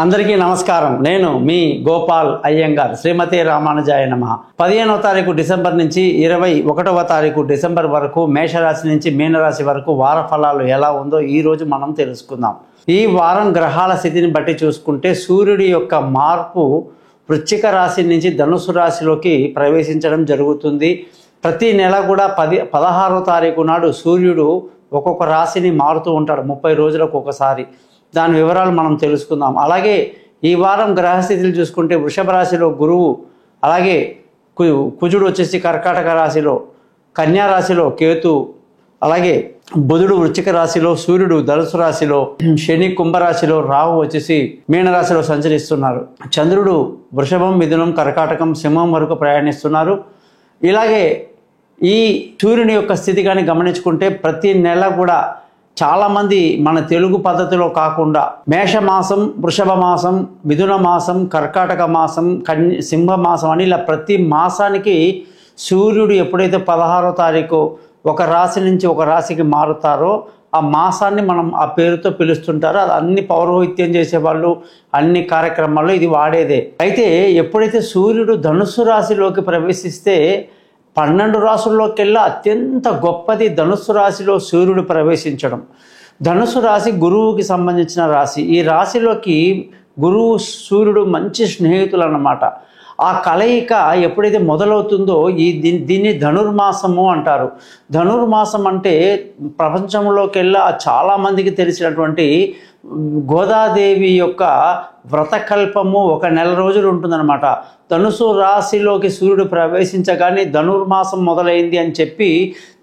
అందరికీ నమస్కారం. నేను మీ గోపాల్ అయ్యంగార్. శ్రీమతి రామానుజాయ నమః. 15వ తారీఖు డిసెంబర్ నుంచి 21వ తారీఖు డిసెంబర్ వరకు మేషరాశి నుంచి మీనరాశి వరకు వార ఫలాలు ఎలా ఉందో ఈరోజు మనం తెలుసుకుందాం. ఈ వారం గ్రహాల స్థితిని బట్టి చూసుకుంటే సూర్యుడి యొక్క మార్పు వృశ్చిక రాశి నుంచి ధనుసు రాశిలోకి ప్రవేశించడం జరుగుతుంది. ప్రతి నెల కూడా 16వ తారీఖు నాడు సూర్యుడు ఒక్కొక్క రాశిని మారుతూ ఉంటాడు, 30 రోజులకు ఒకసారి. దాని వివరాలు మనం తెలుసుకుందాం. అలాగే ఈ వారం గ్రహస్థితులు చూసుకుంటే వృషభ రాశిలో గురువు, అలాగే కుజుడు వచ్చేసి కర్కాటక రాశిలో, కన్యా రాశిలో కేతు, అలాగే బుధుడు వృశ్చిక రాశిలో, సూర్యుడు ధనుసు రాశిలో, శని కుంభరాశిలో, రాహు వచ్చేసి మీనరాశిలో సంచరిస్తున్నారు. చంద్రుడు వృషభం, మిథునం, కర్కాటకం, సింహం వరకు ప్రయాణిస్తున్నారు. ఇలాగే ఈ సూర్యుని యొక్క స్థితి కానీ గమనించుకుంటే ప్రతి నెల కూడా చాలామంది మన తెలుగు పద్ధతిలో కాకుండా మేషమాసం, వృషభ మాసం, మిథున మాసం, కర్కాటక మాసం, సింహ మాసం అని ఇలా ప్రతి మాసానికి సూర్యుడు ఎప్పుడైతే 16వ తారీఖు ఒక రాశి నుంచి ఒక రాశికి మారుతారో ఆ మాసాన్ని మనం ఆ పేరుతో పిలుస్తుంటారో. అది అన్ని పౌరోహిత్యం చేసేవాళ్ళు, అన్ని కార్యక్రమాల్లో ఇది వాడేదే. అయితే ఎప్పుడైతే సూర్యుడు ధనుస్సు రాశిలోకి ప్రవేశిస్తే 12 రాశుల్లోకెల్లా అత్యంత గొప్పది ధనుస్సు రాశిలో సూర్యుడు ప్రవేశించడం. ధనుస్సు రాశి గురువుకి సంబంధించిన రాశి. ఈ రాశిలోకి గురువు సూర్యుడు మంచి స్నేహితులు అన్నమాట. ఆ కలయిక ఎప్పుడైతే మొదలవుతుందో దీన్ని ధనుర్మాసము అంటారు. ధనుర్మాసం అంటే ప్రపంచంలోకెల్లా చాలామందికి తెలిసినటువంటి గోదాదేవి యొక్క వ్రతకల్పము 1 నెల రోజులు ఉంటుందన్నమాట. ధనుసు రాశిలోకి సూర్యుడు ప్రవేశించగానే ధనుర్మాసం మొదలైంది అని చెప్పి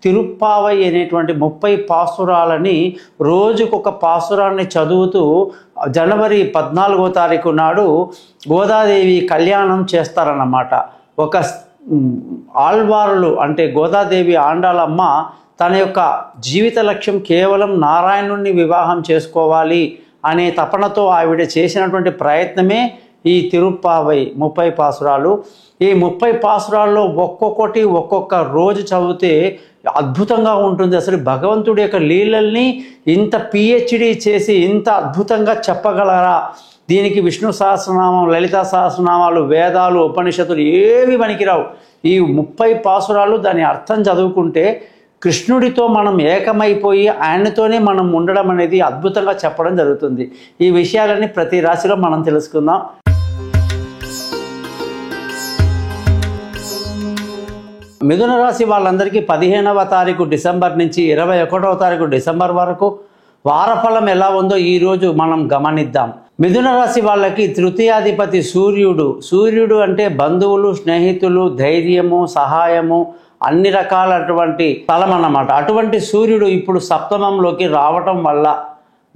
తిరుప్పావై అనేటువంటి 30 పాసురాలని రోజుకొక పాసురాన్ని చదువుతూ జనవరి 14వ తారీఖు నాడు గోదాదేవి కళ్యాణం చేస్తారన్నమాట. ఒక ఆళ్వారులు అంటే గోదాదేవి ఆండాలమ్మ తన యొక్క జీవిత లక్ష్యం కేవలం నారాయణుణ్ణి వివాహం చేసుకోవాలి అనే తపనతో ఆవిడ చేసినటువంటి ప్రయత్నమే ఈ తిరుప్పావై 30 పాసురాలు. ఈ 30 పాసురాల్లో ఒక్కొక్కటి ఒక్కొక్క రోజు చదివితే అద్భుతంగా ఉంటుంది. అసలు భగవంతుడి యొక్క లీలల్ని ఇంత PhD చేసి ఇంత అద్భుతంగా చెప్పగలరా? దీనికి విష్ణు సహస్రనామం, లలితా సహస్రనామాలు, వేదాలు, ఉపనిషత్తులు ఏవి పనికిరావు. ఈ 30 పాసురాలు దాని అర్థం చదువుకుంటే కృష్ణుడితో మనం ఏకమైపోయి ఆయనతోనే మనం ఉండడం అనేది అద్భుతంగా చెప్పడం జరుగుతుంది. ఈ విషయాలని ప్రతి రాశిలో మనం తెలుసుకుందాం. మిథున రాశి వాళ్ళందరికీ 15వ తారీఖు డిసెంబర్ నుంచి 21వ తారీఖు డిసెంబర్ వరకు వారఫలం ఎలా ఉందో ఈరోజు మనం గమనిద్దాం. మిథున రాశి వాళ్ళకి తృతీయాధిపతి సూర్యుడు అంటే బంధువులు, స్నేహితులు, ధైర్యము, సహాయము, అన్ని రకాలటువంటి స్థలం అన్నమాట. అటువంటి సూర్యుడు ఇప్పుడు సప్తమంలోకి రావటం వల్ల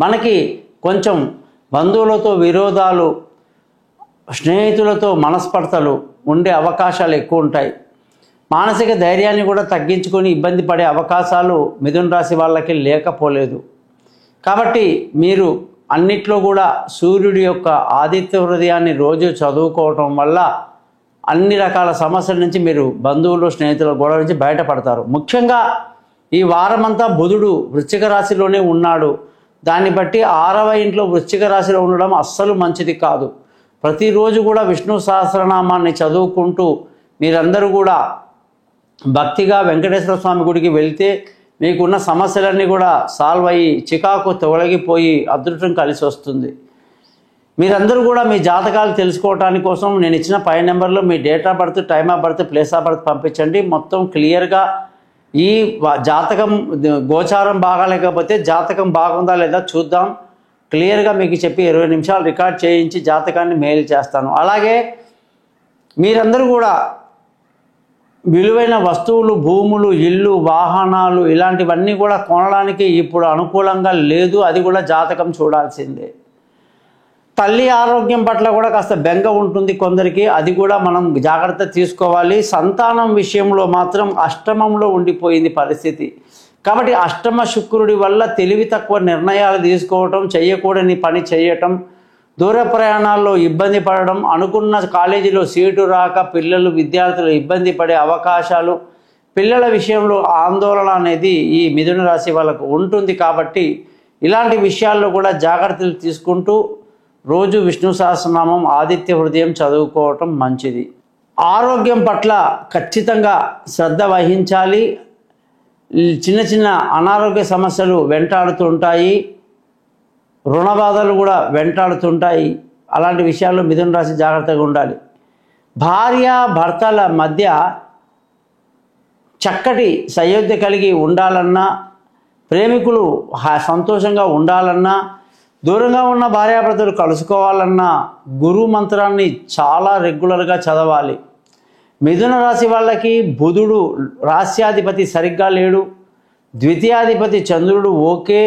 మనకి కొంచెం బంధువులతో విరోధాలు, స్నేహితులతో మనస్పర్ధలు ఉండే అవకాశాలు ఎక్కువ ఉంటాయి. మానసిక ధైర్యాన్ని కూడా తగ్గించుకొని ఇబ్బంది పడే అవకాశాలు మిథున రాశి వాళ్ళకి లేకపోలేదు. కాబట్టి మీరు అన్నిట్లో కూడా సూర్యుడి యొక్క ఆదిత్య హృదయాన్ని రోజు చదువుకోవటం వల్ల అన్ని రకాల సమస్యల నుంచి మీరు బంధువులు, స్నేహితుల గొడవ నుంచి బయటపడతారు. ముఖ్యంగా ఈ వారమంతా బుధుడు వృశ్చిక రాశిలోనే ఉన్నాడు. దాన్ని బట్టి 6వ ఇంట్లో వృశ్చిక రాశిలో ఉండడం అస్సలు మంచిది కాదు. ప్రతిరోజు కూడా విష్ణు సహస్రనామాన్ని చదువుకుంటూ మీరందరూ కూడా భక్తిగా వెంకటేశ్వర స్వామి గుడికి వెళ్తే మీకున్న సమస్యలన్నీ కూడా సాల్వ్ అయ్యి చికాకు తొలగిపోయి అదృష్టం కలిసి వస్తుంది. మీరందరూ కూడా మీ జాతకాలు తెలుసుకోవడానికి కోసం నేను ఇచ్చిన 5 నెంబర్లో మీ date of birth, time of birth, place of birth పంపించండి. మొత్తం క్లియర్గా ఈ జాతకం గోచారం బాగాలేకపోతే జాతకం బాగుందా లేదా చూద్దాం. క్లియర్గా మీకు చెప్పి 20 నిమిషాలు రికార్డ్ చేయించి జాతకాన్ని మెయిల్ చేస్తాను. అలాగే మీరందరూ కూడా విలువైన వస్తువులు, భూములు, ఇల్లు, వాహనాలు ఇలాంటివన్నీ కూడా కొనడానికి ఇప్పుడు అనుకూలంగా లేదు. అది కూడా జాతకం చూడాల్సిందే. తల్లి ఆరోగ్యం పట్ల కూడా కాస్త బెంగ ఉంటుంది కొందరికి, అది కూడా మనం జాగ్రత్త తీసుకోవాలి. సంతానం విషయంలో మాత్రం అష్టమంలో ఉండిపోయింది పరిస్థితి. కాబట్టి అష్టమ శుక్రుడి వల్ల తెలివి తక్కువ నిర్ణయాలు తీసుకోవటం, చేయకూడని పని చేయటం, దూర ప్రయాణాల్లో ఇబ్బంది పడడం, అనుకున్న కాలేజీలో సీటు రాక పిల్లలు, విద్యార్థులు ఇబ్బంది పడే అవకాశాలు, పిల్లల విషయంలో ఆందోళన అనేది ఈ మిథున రాశి వాళ్ళకు ఉంటుంది. కాబట్టి ఇలాంటి విషయాల్లో కూడా జాగ్రత్తలు తీసుకుంటూ రోజు విష్ణు సహస్రనామం ఆదిత్య హృదయం చదువుకోవటం మంచిది. ఆరోగ్యం పట్ల ఖచ్చితంగా శ్రద్ధ వహించాలి. చిన్న చిన్న అనారోగ్య సమస్యలు వెంటాడుతుంటాయి, రుణ బాధలు కూడా వెంటాడుతుంటాయి. అలాంటి విషయాల్లో మిథున రాశి జాగ్రత్తగా ఉండాలి. భార్య భర్తల మధ్య చక్కటి సయోధ్య కలిగి ఉండాలన్నా, ప్రేమికులు సంతోషంగా ఉండాలన్నా, దూరంగా ఉన్న భార్యాభర్తలు కలుసుకోవాలన్నా గురు మంత్రాన్ని చాలా రెగ్యులర్గా చదవాలి. మిథున రాశి వాళ్ళకి బుధుడు రాస్యాధిపతి సరిగ్గా లేడు, ద్వితీయాధిపతి చంద్రుడు ఓకే,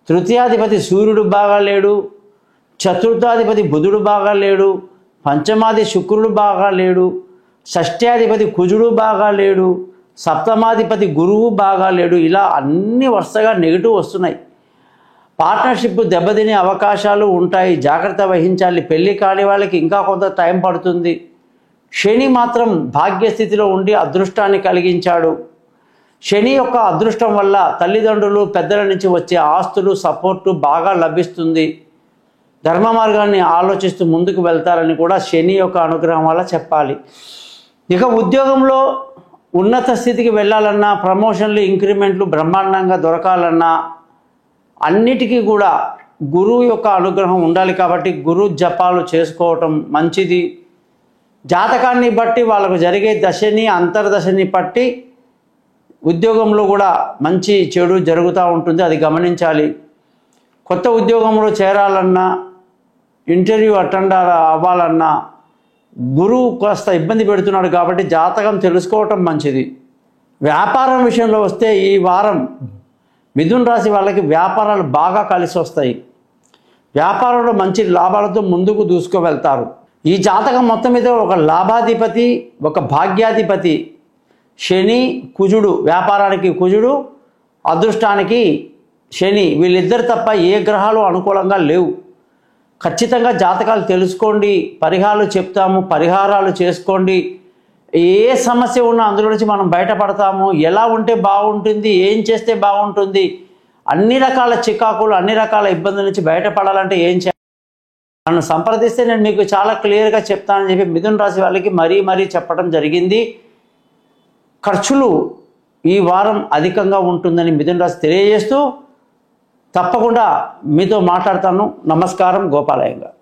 తృతీయాధిపతి సూర్యుడు బాగా లేడు, చతుర్థాధిపతి బుధుడు బాగా లేడు, పంచమాది శుక్రుడు బాగా లేడు, షష్ఠ్యాధిపతి కుజుడు బాగా లేడు, సప్తమాధిపతి గురువు బాగా లేడు. ఇలా అన్ని వరుసగా నెగిటివ్ వస్తున్నాయి. పార్ట్నర్షిప్ దెబ్బతినే అవకాశాలు ఉంటాయి, జాగ్రత్త వహించాలి. పెళ్ళి కాని వాళ్ళకి ఇంకా కొంత టైం పడుతుంది. శని మాత్రం భాగ్యస్థితిలో ఉండి అదృష్టాన్ని కలిగించాడు. శని యొక్క అదృష్టం వల్ల తల్లిదండ్రులు పెద్దల నుంచి వచ్చే ఆస్తులు సపోర్టు బాగా లభిస్తుంది. ధర్మ మార్గాన్ని ఆలోచిస్తూ ముందుకు వెళ్తారని కూడా శని యొక్క అనుగ్రహం వల్ల చెప్పాలి. ఇక ఉద్యోగంలో ఉన్నత స్థితికి వెళ్ళాలన్నా, ప్రమోషన్లు ఇంక్రిమెంట్లు బ్రహ్మాండంగా దొరకాలన్నా అన్నిటికీ కూడా గురువు యొక్క అనుగ్రహం ఉండాలి. కాబట్టి గురు జపాలు చేసుకోవటం మంచిది. జాతకాన్ని బట్టి వాళ్ళకు జరిగే దశని అంతర్దశని బట్టి ఉద్యోగంలో కూడా మంచి చెడు జరుగుతూ ఉంటుంది, అది గమనించాలి. కొత్త ఉద్యోగంలో చేరాలన్నా, ఇంటర్వ్యూ అటెండ్ అవ్వాలన్నా గురువు కాస్త ఇబ్బంది పెడుతున్నాడు కాబట్టి జాతకం తెలుసుకోవటం మంచిది. వ్యాపారం విషయంలో వస్తే ఈ వారం మిథున రాశి వాళ్ళకి వ్యాపారాలు బాగా కలిసి వస్తాయి. వ్యాపారంలో మంచి లాభాలతో ముందుకు దూసుకు వెళ్తారు. ఈ జాతకం మొత్తం మీద ఒక లాభాధిపతి, ఒక భాగ్యాధిపతి శని, కుజుడు, వ్యాపారానికి కుజుడు, అదృష్టానికి శని, వీళ్ళిద్దరు తప్ప ఏ గ్రహాలు అనుకూలంగా లేవు. ఖచ్చితంగా జాతకాలు తెలుసుకోండి, పరిహారాలు చెప్తాము, పరిహారాలు చేసుకోండి. ఏ సమస్య ఉన్నా అందులో నుంచి మనం బయటపడతాము. ఎలా ఉంటే బాగుంటుంది, ఏం చేస్తే బాగుంటుంది, అన్ని రకాల చికాకులు, అన్ని రకాల ఇబ్బందుల నుంచి బయటపడాలంటే ఏం చేయాలి, నన్ను సంప్రదిస్తే నేను మీకు చాలా క్లియర్గా చెప్తానని చెప్పి మిథున రాశి వాళ్ళకి మరీ చెప్పడం జరిగింది. ఖర్చులు ఈ వారం అధికంగా ఉంటుందని మిథున రాశి తెలియజేస్తూ తప్పకుండా మీతో మాట్లాడతాను. నమస్కారం. గోపాలయ్య గారు.